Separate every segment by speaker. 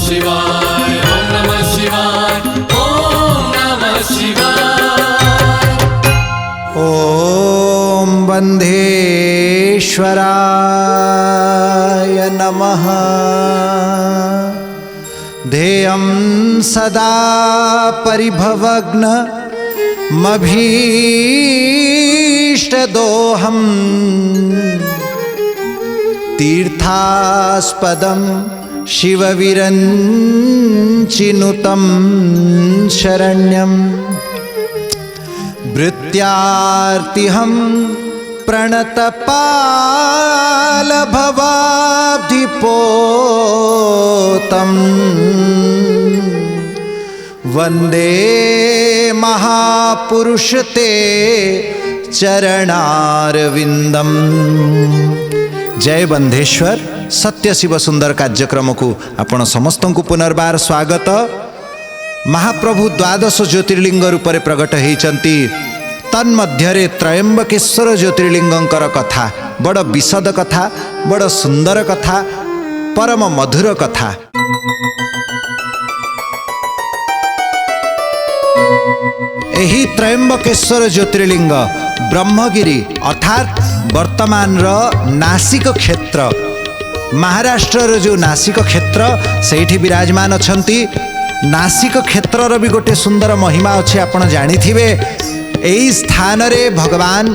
Speaker 1: शिवाय ओम नमः शिवाय ओम नमः शिवाय।
Speaker 2: ओम वन्देश्वराय नमः। ध्येयं सदा परिभवग्न मभीष्टदोहम् तीर्थास्पदं शिवविरञ्चिनुतं शरण्यं भृत्यार्तिहं प्रणतपालभवाब्धिपोतम् वन्दे महापुरुष ते चरणारविंदम। जय बंधेश्वर सत्य शिव सुंदर कार्यक्रम को आपण समस्त को पुनर्बार स्वागत। महाप्रभु द्वादश ज्योतिर्लिंग रूप में प्रकट होती तन्मध्यरे त्रयंबकेश्वर ज्योतिर्लिंगंकर कथा बड़ विशद कथा, बड़ सुंदर कथा, परम मधुर कथा। एही त्रयंबकेश्वर ज्योतिर्लिंग ब्रह्मगिरी अर्थात वर्तमान नासिक क्षेत्र, महाराष्ट्र जो नासिक क्षेत्र सेठी विराजमान अछंती। नासिक क्षेत्र भी गोटे सुंदर महिमा अच्छे आपण जानिथिबे। एही स्थान रे भगवान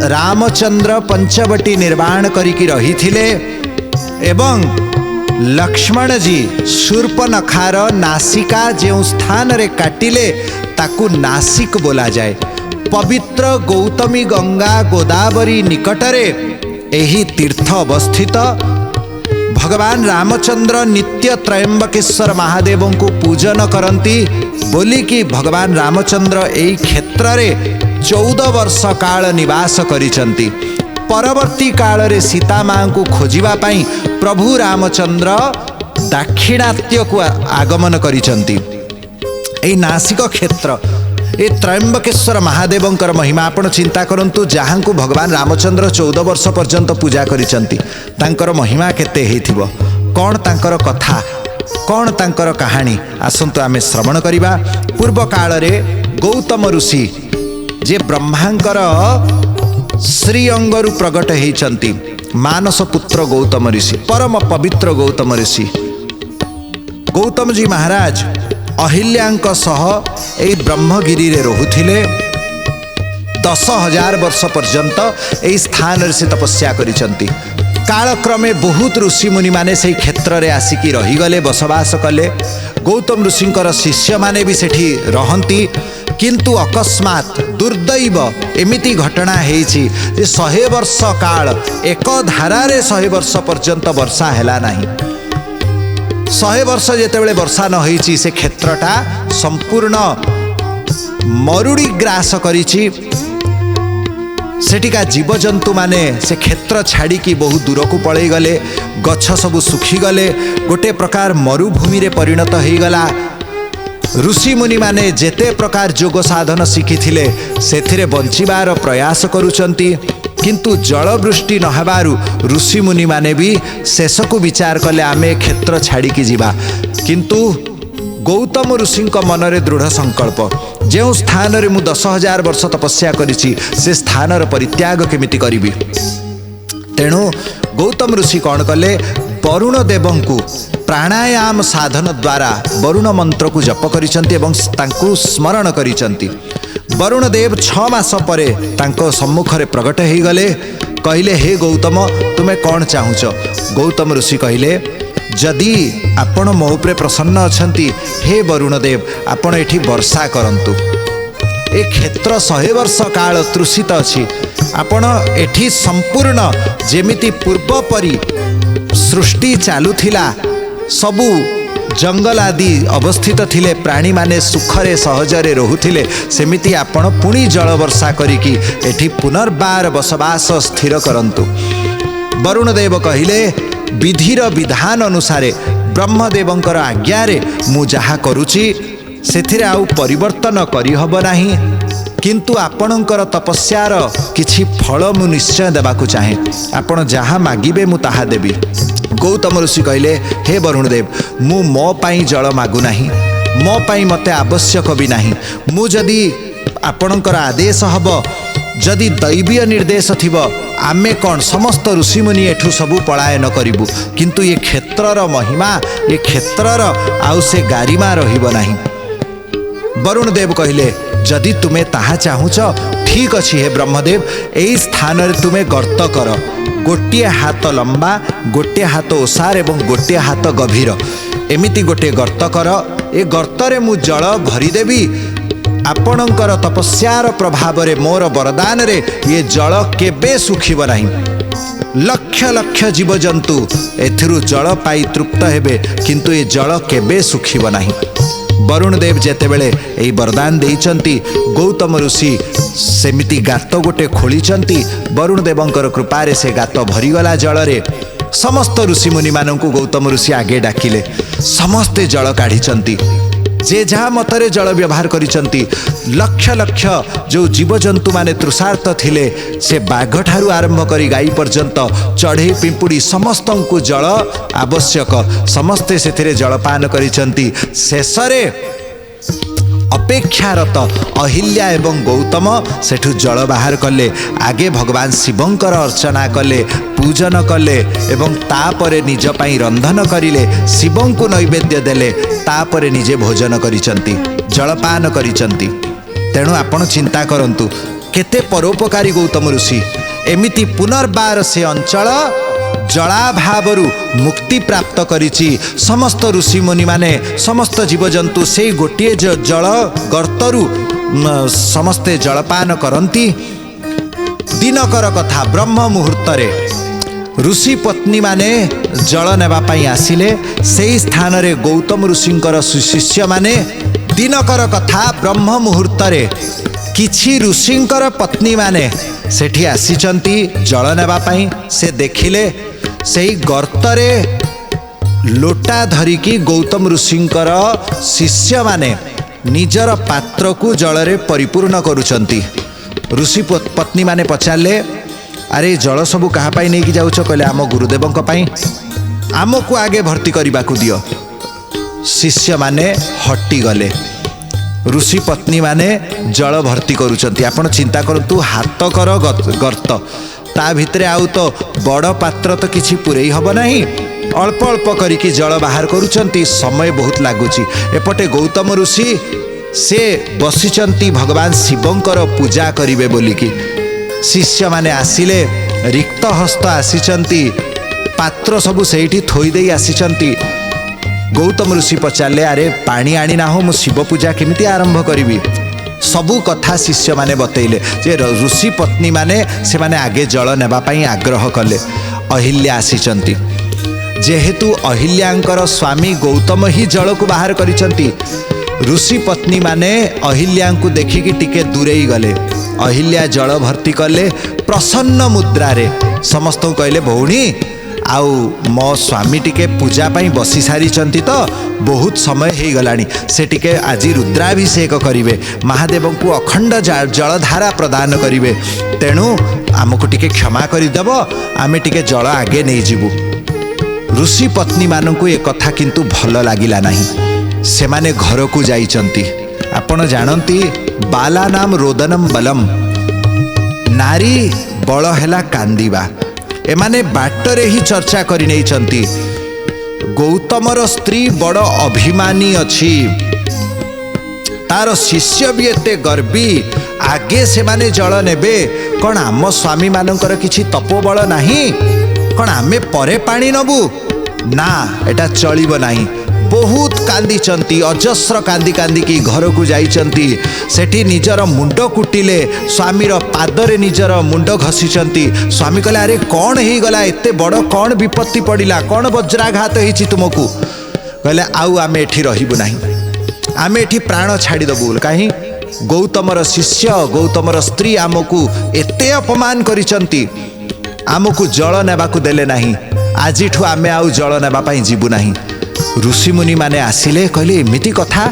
Speaker 2: रामचंद्र पंचवटी निर्माण करिकी रहिथिले एवं लक्ष्मण जी शूर्पनखार नासिका जो स्थान रे काटिले ताकू नासिक बोला जाए। पवित्र गौतमी गंगा गोदावरी निकटरे एही तीर्थ अवस्थित। भगवान रामचंद्र नित्य त्रयंबकेश्वर महादेव को पूजन करती बोली कि भगवान रामचंद्र एही क्षेत्र रे 14 वर्ष काल निवास करिसंती। परवर्ती काल रे सीता मां को खोजिबा पाई प्रभु रामचंद्र दाक्षिणात्य को आगमन करिसंती। एही नासिक क्षेत्र ए त्रयंबकेश्वर महादेवंकर महिमा आपण चिंता करंतु। जहां को भगवान रामचंद्र 14 वर्ष पर्यंत पूजा करिसंती तांकर महिमा केते हेथिबो, कौन तांकर कथा, कौन तांकर कहानी आसंतु आमे श्रवण करिबा। पूर्व काल रे गौतम ऋषि जे ब्रह्मांकर श्री अंगरु प्रकट हेचंती, मानस पुत्र गौतम ऋषि, परम पवित्र गौतम ऋषि। गौतम जी महाराज अहिल्यां सह एई ब्रह्मगिरी रे रहुथिले। 10,000 वर्ष पर्यंत एई स्थान रे से तपस्या करिसंती। कालक्रमे बहुत ऋषि मुनि माने से क्षेत्र रे आसिकी रहीगले, बसवास कले। गौतम ऋषिंकर शिष्य माने भी सेठी रहंती। किंतु अकस्मात दुर्दैव एमिति घटना हेछि जे 100 वर्ष काल एक धारा रे 100 वर्ष पर्यंत वर्षा हैला नाही। 100 वर्ष जेतेबेले वर्षा न होईची से क्षेत्रटा संपूर्ण मरुड़ी ग्रास करिछि। सेठिका जीवजंतु माने से क्षेत्र छाड़ी की बहुत दूर को पड़े गले। गछ सबु सुखी गले, गोटे प्रकार मरुभूमि रे परिणत हो गला। ऋषि मुनि माने जेते प्रकार योग साधन शिखी थिले सेथिरे बंचिबार प्रयास करुचंती। किंतु जलवृष्टि नहबारु ऋषि मुनि माने भी शेष को विचार कले आमे क्षेत्र छाड़ी की जीवा। किंतु गौतम ऋषि मनरे दृढ़ संकल्प, जो स्थान रे मु 10,000 वर्ष तपस्या करिछि से स्थान परित्याग केमिति करिबि। तेणु गौतम ऋषि कौन कले, वरुण देवं को प्राणायाम साधन द्वारा वरुण मंत्र को जप करिसंती एवं तांको स्मरण करिसंती। वरुण देव 6 मास परे तांको सम्मुख रे प्रकट हो गले। कहले हे गौतम तुम्हें कौन चाहूच? गौतम ऋषि कहले जदि आपण मो उपरे प्रसन्न अछंती हे वरुण देव आपण एठी वर्षा करंतु। ए क्षेत्र 100 वर्ष काल तृषित अछि। आपण एठी संपूर्ण जेमिति पूर्व परी सृष्टि चालुथिला, सबु जंगल आदि अवस्थित थिले, प्राणी माने सुखरे सहजरे रहुथिले, सेमिति आपण पुणी जल वर्षा करिकी एठी पुनर्बार बसवास स्थिर करंतु। वरुण देव कहिले विधिर विधान अनुसारे ब्रह्मदेवंकर आज्ञारे मु जहा करुची सेथिरे आउ परिवर्तन करि हबो नाही। किंतु आपणकर तपस्यार किछि फल मु निश्चय देबाकु चाहे। आपण जहा मागिबे मु ताहा देबी। गौतम ऋषि कहले हे वरुण देव मु मो पाई जल मागु नाही मो पाई मते आवश्यक भी नाही मु जदि आपणकर आदेश हब जदि दैवीय निर्देश थिब आमे कौन समस्त ऋषिमुनि एठू सबू पलायन करिबु किंतु ये क्षेत्रर महिमा ये क्षेत्रर आउ से गारिमा रहिब नाही। वरुण देव कहले जदि तुमे ताहा चाहुच ठीक अछि हे ब्रह्मदेव एई स्थान रे तुमे गर्त कर गोटे हाथ लंबा गोटे हाथ ओसार एवं गोटे हाथ गभीर एमिति गोटे गर्त कर ए गर्तरे मु जल भरिदेवी आपणकर तपस्यार प्रभाव रे मोर वरदान रे ये जल केबे सुखिब नाही लक्ष लक्ष जीवजंतु एथिरु जल पाई तृप्त हेबे किंतु ये जल केबे सुखिब नाही। वरुण देव जेतेबेले एई वरदान देइचंती गौतम ऋषि सेमिति गात गोटे खोलिचंती वरुण देवंकर कृपारे से गात भरीगला जल रे समस्त ऋषि मुनि मानंकु गौतम ऋषि आगे डाकिले समस्ते जल काढ़िचंती जे जहाँ मतरे जल व्यवहार करिचंती लक्ष लक्ष जो जीवजंतु माने तृषार्थ थिले से बाघ ठारू आरंभ करी गाई पर्यंत चढ़े पिंपुड़ी समस्तंकु जल आवश्यक समस्ते सेथिरे जलपान करिचंती शेषरे अपेक्षारत अहिल्या एवं गौतम सेठु जल बाहर कले आगे भगवान शिवंकर अर्चना कले पूजन कले एवं तापरे निज पाई रंधन करिले शिवंकु नैवेद्य देले तापरे निजे भोजन करिचंती जलपान करिचंती। तेणु आपण चिंता करंतु केते परोपकारी गौतम ऋषि एमिति पुनर्बार से अंचल जलाभावरु मुक्ति प्राप्त करिछि समस्त ऋषि मुनि माने समस्त जीवजंतु से गोटे जल गर्तरु समस्ते जलपान करंती। दिनकर कथा ब्रह्म मुहूर्त रे ऋषि पत्नी माने जल नेबा पाई आसिले सेई स्थान रे गौतम ऋषिंकर शिष्य माने दिनकर कथा ब्रह्म मुहूर्त रे किछि ऋषिंकर पत्नी माने सेठी आसीचंती जल नेबा पाई से देखिले सेई गर्तरे लोटा धरिकी गौतम ऋषिंकर शिष्य माने निजर पात्र को जल रे परिपूर्ण करुचंती। ऋषि पत्नी माने पचारे अरे जल सबू कहा पाई नहीं कि जाउछ कहले आम गुरुदेवंक पाई आमको आगे भर्ती करने को दियो। शिष्य माने हटी गले ऋषि पत्नी माने जल भर्ती करुचंती। आपण चिंता करतु हाथ कर गर्त ता भितरे आउ तो बड़ पात्र तो किछि पुरई हब नहीं अल्प अल्प करिकी जल बाहर करुचंती समय बहुत लागुची। एपटे गौतम ऋषि से बसिचंती भगवान शिवंकर पूजा करिवे बोलिकी शिष्य माने आसिले रिक्त हस्त आसिचंती पात्र सबु सेठी थोई देई आसिचंती। गौतम ऋषि पचारे अरे पानी आनी ना हो मु शिव पूजा केमिति आरंभ करिवि सबु कथा शिष्य माने बतैले जे ऋषि पत्नी माने से माने आगे जल नेबा पाई आग्रह कले। अहिल्या आसिचंती जेहेतु अहिल्यांकर स्वामी गौतम ही जल को बाहर करिचंती ऋषि पत्नी माने अहिल्यां देखिकी टिके दूरेई गले। अहिल्या जल भर्ती कले प्रसन्न मुद्रा रे समस्त कहले भौणी आउ मो स्वामी टिके पूजा पाई बसी सारी तो बहुत समय हो गलानी से टिके आज रुद्राभिषेक करिवे महादेव को अखंड जलधारा प्रदान करिवे तेणु आमको टिके क्षमा करदेव आमे टिके जल आगे नहीं जीवु। ऋषि पत्नी मानकु ए कथा किंतु भल लागिला नहीं से माने घर को जाइचंती। आपण जानती बाला नाम रोदनम बलम नारी बल हैला कांदिबा एमाने बाटरे ही चर्चा करि नै चंती। गौतमर स्त्री बड़ अभिमानी अछि तार शिष्य भी एते गर्वी आगे से माने जल नेबे कौन आम स्वामी मानकर किछि तपोबल नाही कौन आमे परे पानी नबु ना एटा चलिब नाही। बहुत कांदी अजस्र कांदी कांदी की घर को जाइचंती सेठी निजर मुंड कुटिले स्वामीर पादरे निजर मुंड घसीचंती। स्वामी कहले अरे कौन ही गला एते बड़ कौन विपत्ति पड़िला कौन वज्राघात होइछि तुमको कहले आउ आमे एठी रहिबु नाही आमे एठी प्राण छाड़ी दबु काहे गौतमर शिष्य गौतमर स्त्री आमको एते अपमान करिचंती आमको जल नेबाकू देले नाही आजिठू आमे आउ जल नेबा पाई जीवु नाही। ऋषि मुनि माने आसिले कहले एमिति कथा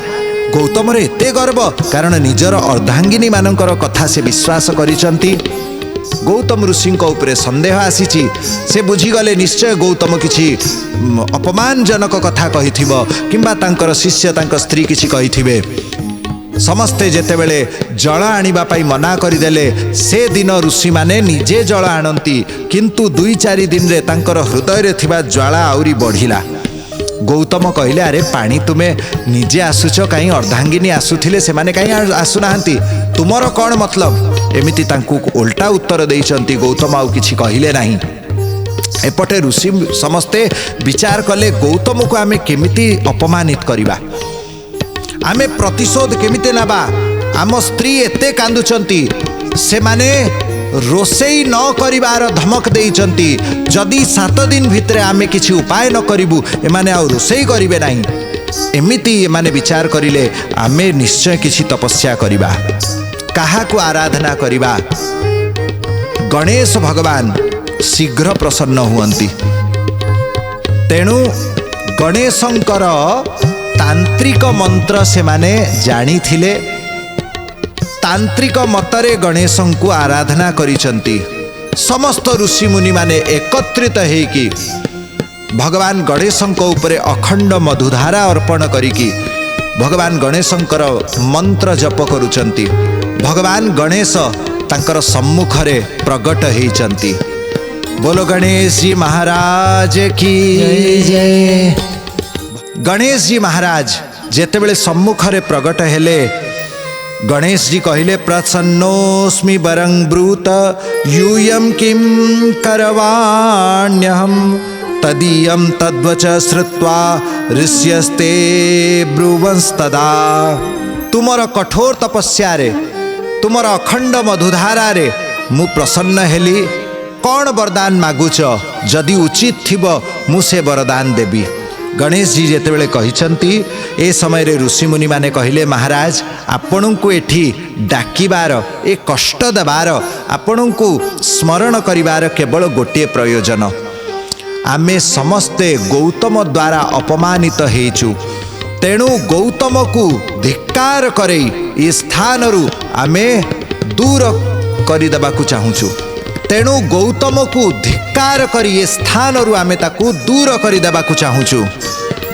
Speaker 2: गौतमर एते गर्व कारण निजर अर्धांगिनी मानकर कथा से विश्वास करिचंती गौतम ऋषि उपरे संदेह आसीची से बुझीगले निश्चय गौतम किछि अपमानजनक कथा कहिथिबो किंबा तांकर शिष्य तांकर स्त्री किछि कहिथिबे। समस्ते जेतेबेले जल आनिबा पाई मना करिदेले से दिन ऋषि माने निजे जल आणंती किंतु 2-4 दिन रे तांकर हृदय रे थिबा ज्वाला आउरी बढ़िला। गौतम कहले अरे पानी तुमे निजे आसुच कहीं अर्धांगिनी आसुथिले से माने कहीं आसुनाहांती तुमर कौन मतलब एमिति तांकु उल्टा उत्तर देइचंती। गौतम आउ किछि कहिले नाही। एपटे ऋषि समस्ते विचार कले गौतम को आमे केमिति अपमानित करिबा, आमे प्रतिशोध केमिति नबा। आम स्त्री एते कांदुचंती से माने रोषेई न करिबार धमक देइचंती जदि 7 दिन भितरे आमे किछि उपाय न करिबु एमाने आ रोषेई करिवे नाही। एमिति एमाने विचार करिले आमे निश्चय किछि तपस्या करिबा, काहाकु आराधना करिबा। गणेश भगवान शीघ्र प्रसन्न हुअंती, तेणु गणेशंकर तांत्रिक मंत्र से माने जानी थिले। तांत्रिक मतरे गणेशं को आराधना करिसंती। समस्त ऋषि मुनि माने एकत्रित हेकी भगवान गणेशं को ऊपर अखंड मधुधारा अर्पण करिकी भगवान गणेशंकर मंत्र जप करुचंती। भगवान गणेश तांकर सम्मुख रे प्रगट हेइचंती। बोलो गणेश जी महाराज की जय जय। गणेश जी महाराज जेतेबेले सम्मुख रे प्रगट हेले गणेश जी कहले प्रसन्नोस्मि वरं ब्रूत यूयं किं करवाण्यहं तदीयं तद्वच श्रुत्वा ऋष्यस्ते ब्रुवंस्तदा। तुमर कठोर तपस्या रे तुमर अखंड मधुधारा रे मु प्रसन्न हेली। कौन वरदान मागुच जदि उचित थिबो मु से वरदान देबी। गणेश जी जेतेबेले कहिसंती ए समय रे ऋषि मुनि माने कहिले महाराज आपणଙ୍କୁ एठी डाकिबार ए कष्ट देबार आपणଙ୍କୁ स्मरण करिबार केवल गोटे प्रयोजन। आमे समस्ते गौतम द्वारा अपमानित हेचु, तेणु गौतम को धिक्कार करई ए स्थान रु आमे दूर करिदेबाकू चाहूचु। तेणु गौतम को धिक्कार करी ए स्थान रु आमे ताकू दूर करिदेबाकू चाहूचु।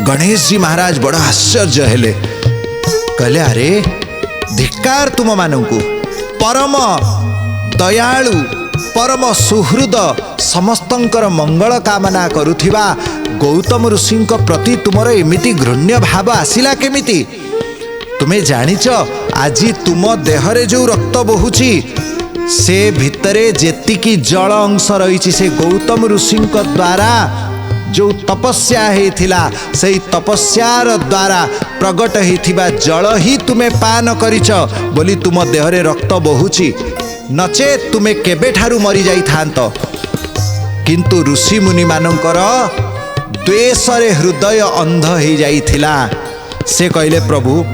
Speaker 2: गणेश जी महाराज बड़ा आश्चर्य हेले, कहले अरे धिक्कार तुम मानंकु परम दयालु परम सुहृद समस्तंकर मंगल कामना करुथिबा गौतम ऋषिंक प्रति तुमर एमिति घृण्य भाव आसिला केमिति? तुमे जानिच आजी तुम देहरे जो रक्त बहुची से भितरे जेतिकी जल अंश रही से गौतम ऋषिंक द्वारा जो तपस्या हेथिला से तपस्यार द्वारा प्रगट हेथिबा जल ही तुमे पान करिच बोली तुम देहरे रक्त बहुची, नचे तुमे केबे ठारू मरी जाई थांत। किंतु ऋषि मुनि मानकर द्वेषरे हृदय अंध हो जाइथिला। से कहले प्रभु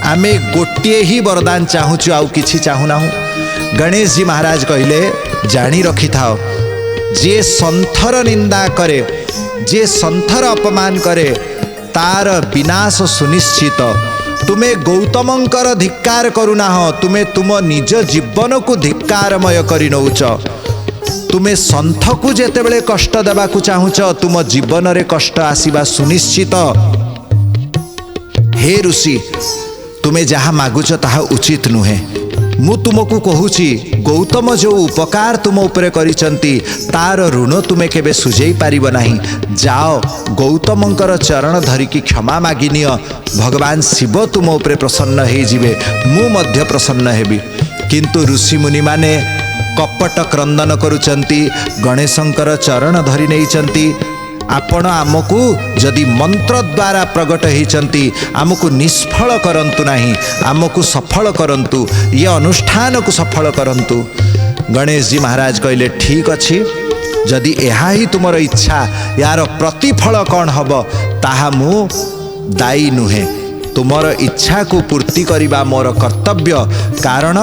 Speaker 2: आमे गोटिए ही वरदान चाहूचु आउ किछि चाहुनाहु। गणेश जी महाराज कहले जानी रखी थाओ जे संथर निंदा करे जे संथर अपमान करे तार विनाश सुनिश्चित। तुमे गौतमंकर धिक्कार करुना हो, तुमे तुम निज जीवन को धिक्कारमय करि नउच। तुमे संथ को जेतेबेले कष्ट देबाकू चाहूच तुम जीवन रे कष्ट आसीबा सुनिश्चित। हे ऋषि तुमे जहाँ मागुच ताहा उचित नुहे। मु तुमको कहूची गौतम जो उपकार तुम उपरे करिसंती तार ऋण तुमे केबे सुझेई पारिब नाही। जाओ गौतमंकर चरण धरिकी क्षमा मागिनिय, भगवान शिव तुम उपरे प्रसन्न हेई जिवे, मु मध्य प्रसन्न हेबी। किंतु ऋषि मुनि माने कपट क्रंदन करुचंती, गणेशंकर चरण धरि नेइचंती। आपण आमको जदि मंत्र द्वारा प्रगट होती आमको निष्फल करंतु नहीं, आमको सफल करंतु, ये अनुष्ठान को सफल करंतु। गणेश जी महाराज कहले ठीक अच्छी, जदि यह ही तुमर इच्छा यार प्रतिफल कौन हम ताहा मु दायी नुहे। तुमर इच्छा को पूर्ति करिबा मोर कर्तव्य, कारण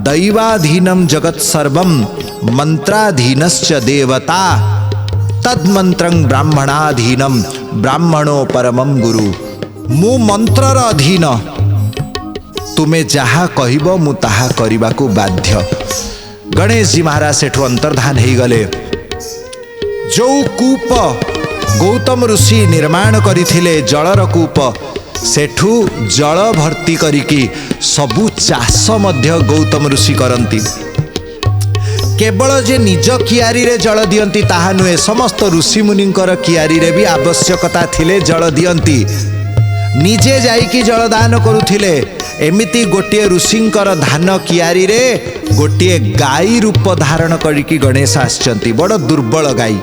Speaker 2: दैवाधीनम जगत सर्वम मंत्राधीनश्च देवता तद्मंत्रं ब्राह्मणाधीनम ब्राह्मणो परमं गुरु। मु मंत्रर अधीन, तुमे जहा कहिबो मु ताहा करिबाकू बाध्य। गणेश जी महाराज सेठू अंतर्धान हो गले। जो कूप गौतम ऋषि निर्माण करथिले जलर कूप सेठू जल भर्ती करिकी सबु चाष मध्य गौतम ऋषि करती। केवल जे निज कियारी रे जल दियंती ताहा नुहे, समस्त ऋषि मुनिंकर कियारी रे भी आवश्यकता थिले जल दियंती। निजे जाइकी जलदान करुथिले। एमिति गोटिए ऋषिंकर धान कियारी रे गोटिए गाई रूप धारण करिकी गणेश आछंती। बड़ दुर्बल गाई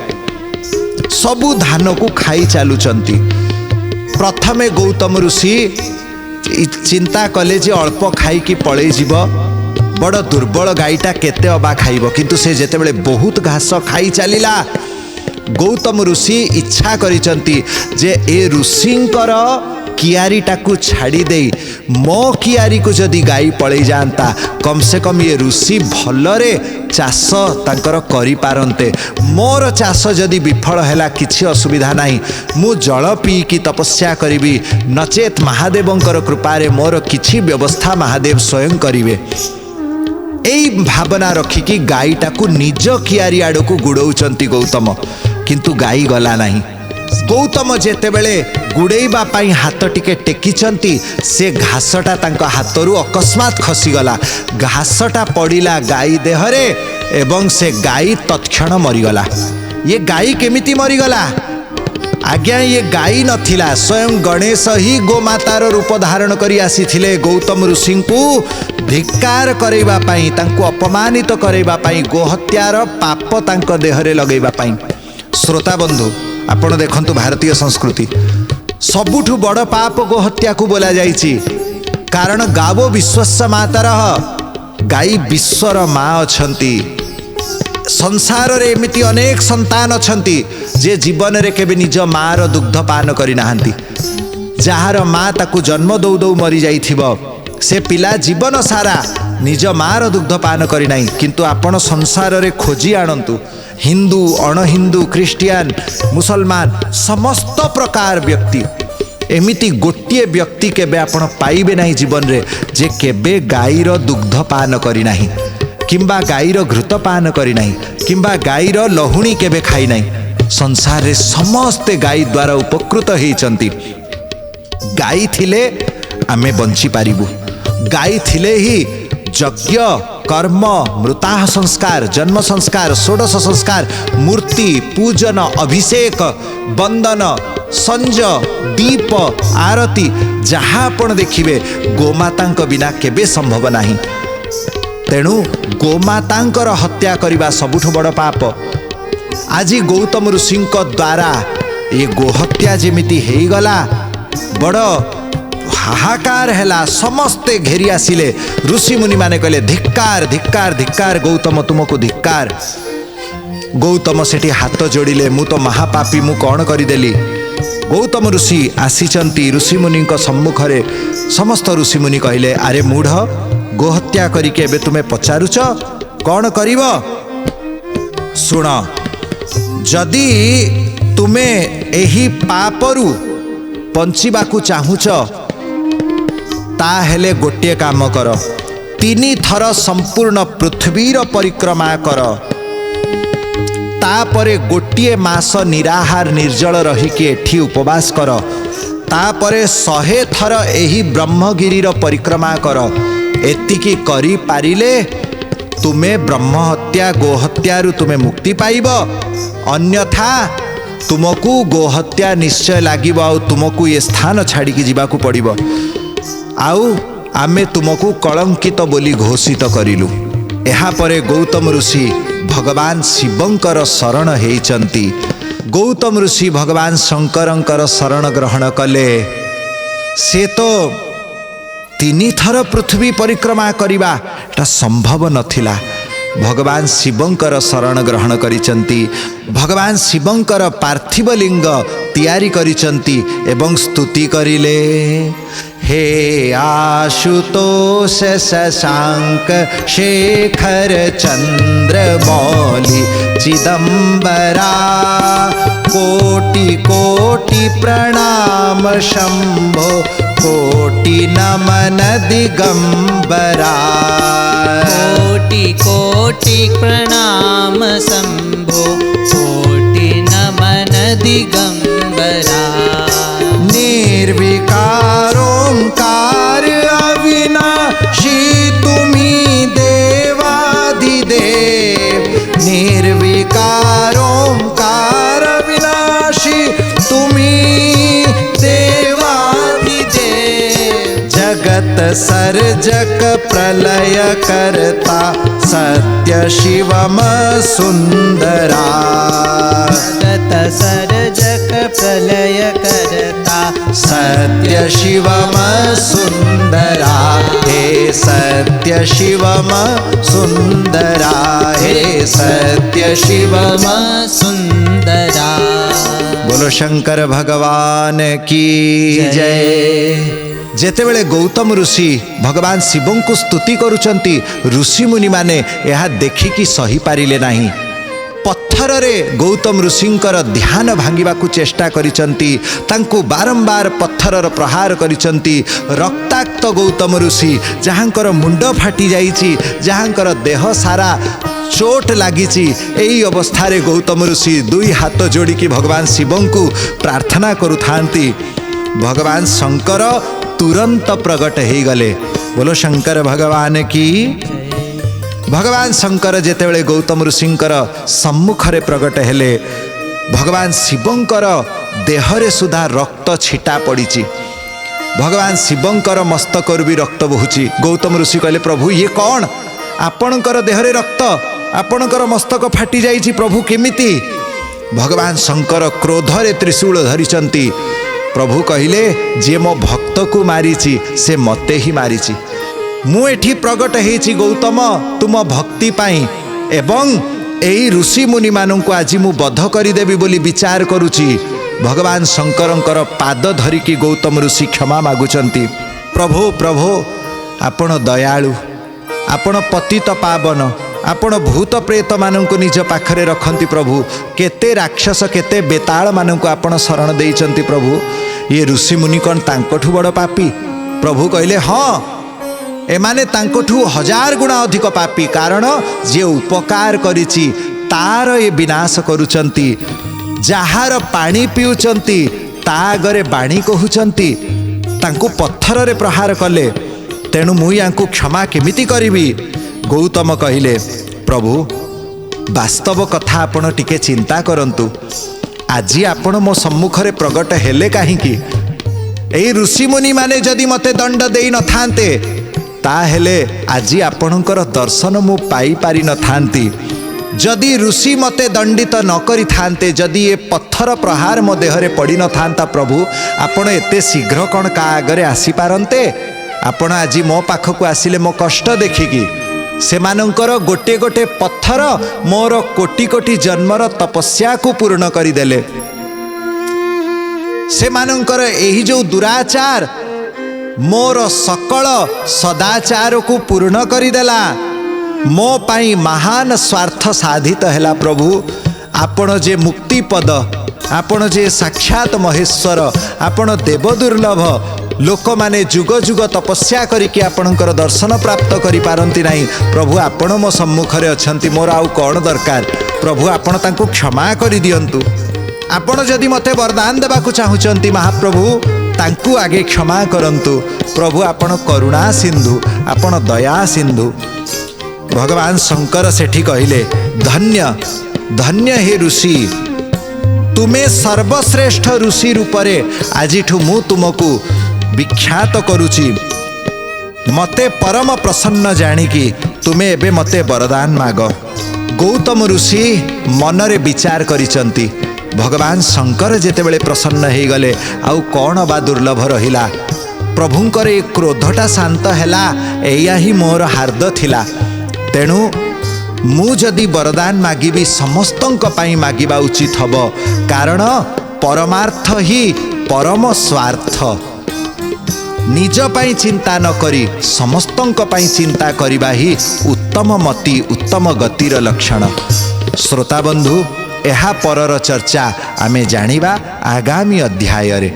Speaker 2: सबु धान को खाई चालुचंती। प्रथमे गौतम ऋषि चिंता कले जे अल्प खाई की पळेई जीव, बड़ दुर्बल गाईटा केते अबा खाइब। किंतु से जेतेबेले बहुत घास खाई चलिला, गौतम ऋषि इच्छा करिचंती जे ए ऋषिंकर कियारीटा को छाड़ी दे मो कियारी को जदि गाई पळेई जाता, कम से कम ये ऋषि भलरे चाष तांकर करि पारंते। मोर चाष जदि विफल हैला किछि असुविधा नाही, मु जल पी की तपस्या करिवि, नचेत महादेवंकर कृपारे मोर किछि व्यवस्था महादेव स्वयं करिवे। एई भावना रखिकी गाईटा को निज कियारी आड़ को गुड़ौचंती गौतम, किंतु गाई गला नाही। गौतम जेतेबेले गुड़ेइबा पाई हाथ टिके टेकिचंती, से घासटा तांको हाथरू अकस्मात खसीगला। घासटा पड़िला गाई देहरे एवं से गाई तत्क्षण मरीगला। ये गाई केमिति मरीगला? आज्ञा ये गाई नथिला, स्वयं गणेश ही गोमातार रूप धारण करी आसीथिले गौतम ऋषि को धिक्कार करैबा पाई, तांको अपमानित करैबा पाई, गोहत्यार पाप तांको देहरे लगैबा पाई। श्रोता बंधु आपण देखंतु भारतीय संस्कृति सबुठु बड़ पाप गोहत्या को बोला जाइछि। कारण गावो विश्वस्य मातरः, गाई विश्वर माँ अछंती। संसार रे एमिति अनेक संतान अछंती जे जीवन रे केबे निज मार दुग्ध पान करि नाहंती। जहार माँ ताकू जन्म दौ दौ मरी जाइथिबो, से पिला जीवन सारा निज मार दुग्ध पान करि नाही। किंतु आपण संसार रे खोजी आणंतु, हिंदू अणहिंदू ख्रीस्टियान मुसलमान समस्त प्रकार व्यक्ति, एमिति गोटिए व्यक्ति केबे आपण पाइबे नाही जीवन रे जे केबे गाईर दुग्ध पान करि नाही, किंबा गाईर घृत पान करि नाही, किंबा गाईर लहुणी केबे खाई नाही। संसार रे समस्ते गाई द्वारा उपकृत हेइचंती। गाई थिले आमे बंची पारिबु, गाई थिले ही यज्ञ कर्म मृताह संस्कार जन्म संस्कार षोडश संस्कार मूर्ति पूजन अभिषेक बंदन संज दीप आरती जहाँ आपण देखिबे गोमातांक बिना केबे संभव नाही। तेणु गोमातांकर हत्या करिबा सबुठु बड़ पाप। आज गौतम ऋषिंक द्वारा ये गोहत्या जेमिति हेइगला, बड़ हाहाकार हैला। समस्ते घेरी आसिले। ऋषि मुनि माने कहले धिक्कार धिक्कार धिक्कार, गौतम तुमको धिक्कार। गौतम सेठी हाथ जोड़िले, मु तो महापापी, मु कौन करिदेली। गौतम ऋषि आसीचंती ऋषि मुनि सम्मुख रे। समस्त ऋषि मुनि कहले अरे मूढ़, गोहत्या करिके एबे तुमे पचारुच कौन करिव? सुण, जदि तुमे एही पापरू पंचिबाकू चाहुच ताहेले गोटे काम कर, 3 थर संपूर्ण पृथ्वीर परिक्रमा कर, तापरे गोटे मास निराहार निर्जल रहिके एठी उपवास कर, तापरे 100 थर एही ब्रह्मगिरीर परिक्रमा कर। एतिकी करी पारिले तुमे ब्रह्महत्या गोहत्यारु तुमे मुक्ति पाइब, अन्यथा तुमको गोहत्या निश्चय लागिब आ तुमको ये स्थान छाड़ी की जीवाकू पड़िब। आउ आमे तुमको कलंकित बोली घोषित करिलु। एहा परे गौतम ऋषि भगवान शिवंकर शरण हेइचंती। गौतम ऋषि भगवान शंकरंकर शरण ग्रहण कले। से तो 3 थर पृथ्वी परिक्रमा करिबा एटा संभव नथिला। भगवान शिवंकर शरण ग्रहण करिचंती। भगवान शिवंकर पार्थिव लिंग तैयारी करिचंती एवं स्तुति करिले। हे आशुतोष शशांक शेखर चंद्र मौली चिदंबरा, कोटि कोटि प्रणाम शंभो कोटि नमन दिगंबरा।
Speaker 3: कोटि कोटि प्रणाम शंभो कोटि नमन दिगंबरा।
Speaker 2: निर्विकारोंकार अविनाशी तुम्ही देवाधिदेव। निर्विकारोंकार अविनाशी तुम्ही देवाधिदेव। जगत सर्जक प्रलय करता सत्य शिवम सुंदरा।
Speaker 3: जगत सर्जक प्रलय करता
Speaker 2: सत्य शिवम सुंदरा। हे सत्य शिवम सुंदरा। हे सत्य शिवम
Speaker 3: सुंदरा।
Speaker 2: बोलो शंकर भगवान की जय। जेतेबेले गौतम ऋषि भगवान शिवं को स्तुति करुचंती ऋषि मुनि माने यह देखिकी सही पारिले नहीं। पत्थर रे गौतम ऋषिंकर ध्यान भांगिबाकू चेष्टा करिचंती। तांकू बारंबार पत्थरर प्रहार करिचंती। रक्ताक्त गौतम ऋषि जहाँकर मुंड फाटी जाइछि, जहाँकर देह सारा चोट लागिछि। एई अवस्था रे गौतम ऋषि दुई हाथ जोड़िकी भगवान शिवं को प्रार्थना करुथांती। भगवान शंकर तुरंत प्रगट हो गले। बोलो शंकर भगवान की। भगवान शंकर जेतेबेले गौतम ऋषिंकर सम्मुखरे प्रगट हेले, भगवान शिवंकर देहरे सुधा रक्त छिटा पड़िछि। भगवान शिवंकर मस्तकरु भी रक्त बहुछि। गौतम ऋषि कहले प्रभु ये कौन? आपणकर देहरे रक्त, आपणकर मस्तक फाटी जाइछि प्रभु केमिति? भगवान शंकर क्रोधरे त्रिशूल धरिचंती। प्रभु कहिले जे मो भक्त को मारिछि से मते ही मारिछि। मु एठी प्रगट हेछि गौतम तुम भक्ति पाई एवं एई ऋषि मुनि मानंकु आज मु बध करिदेबी बोली विचार करुछि। भगवान शंकरंकर पाद धरिकी गौतम ऋषि क्षमा मागुचंती। प्रभु प्रभु आपण दयालु, आपण पतित पावन, आपण भूत प्रेत मानंकु निज पाखरे रखंती प्रभु। केते राक्षस केते बेताल मानंकु आपण शरण देइचंती प्रभु। ये ऋषि मुनि कौन तांकठु बड़ पापी? प्रभु कहले हाँ एमाने तांकठु 1000 गुणा अधिक पापी। कारण जे उपकार करिछि तार ये विनाश करुचंती। जहार पानी पिउचंती ता आगरे बाणी कहउचंती। तांकु पत्थर रे प्रहार कले, तेणु मु यांकु क्षमा केमिति करिवि? गौतम कहिले प्रभु वास्तव कथा आपण टिके चिंता करंतु। आज आपण मो सम्मुखरे प्रगट हेले काहींकी? एई ऋषि मुनि माने जदि मते दंड देई न थांते ताहेले आज आपणकर दर्शन मु पाई पारि न थांती। जदि ऋषि मते दंडित न करि थांते, जदि ये पत्थर प्रहार मो देहरे पड़ी न थांता प्रभु, आपण एते शीघ्र कौन का आगरे आसी पारंते? आपण आज मो पाखकु आसिले मो कष्ट देखिकी सेमानंकर गोटे गोटे पत्थर मोर कोटि कोटि जन्मर तपस्या को पूर्ण करिदेले। सेमानंकर एही जो दुराचार मोर सकल सदाचार को पूर्ण करिदेला। मो पाई महान स्वार्थ साधित हैला प्रभु। आपण जे मुक्ति पद, आपण जे साक्षात महेश्वर, आपण देव दुर्लभ लोक माने जुग जुग तपस्या करिके आपणकर दर्शन प्राप्त करि पारंती नाही। प्रभु आपण मो सम्मुखरे अछंती, मोर आउ कौन दरकार? प्रभु आपण तांको क्षमा करि दियंतु। आपण जदि मते वरदान देबाकू चाहुचंती महाप्रभु तांकू आगे क्षमा करंतु। प्रभु आपण करुणा सिंधु, आपण दया सिंधु। भगवान शंकर सेठी कहिले धन्य धन्य हे ऋषि, तुमे सर्वश्रेष्ठ ऋषि रूपरे आजिठु मु तुमको विख्यात करुची। मते परम प्रसन्न जानिकी तुमे एबे मते वरदान माग। गौतम ऋषि मनरे विचार करिचंती। भगवान शंकर जेतेबेले प्रसन्न हो गले आउ कौन बा दुर्लभ रहिला। प्रभुंकर ए क्रोधटा शांत हैला, एया ही मोर हार्द थिला। तेणु मु जदि वरदान मागिबी समस्तंक पाई मागिबा उचित हबो, कारण परमार्थ ही परम स्वार्थ। निज पाई चिंता न करी समस्तंक पाई चिंता करिबा ही उत्तम मति उत्तम गतिर लक्षण। श्रोता बंधु, एहा परर चर्चा आमे जानिबा आगामी अध्याय रे।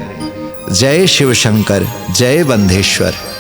Speaker 2: जय शिव शंकर, जय बंधेश्वर।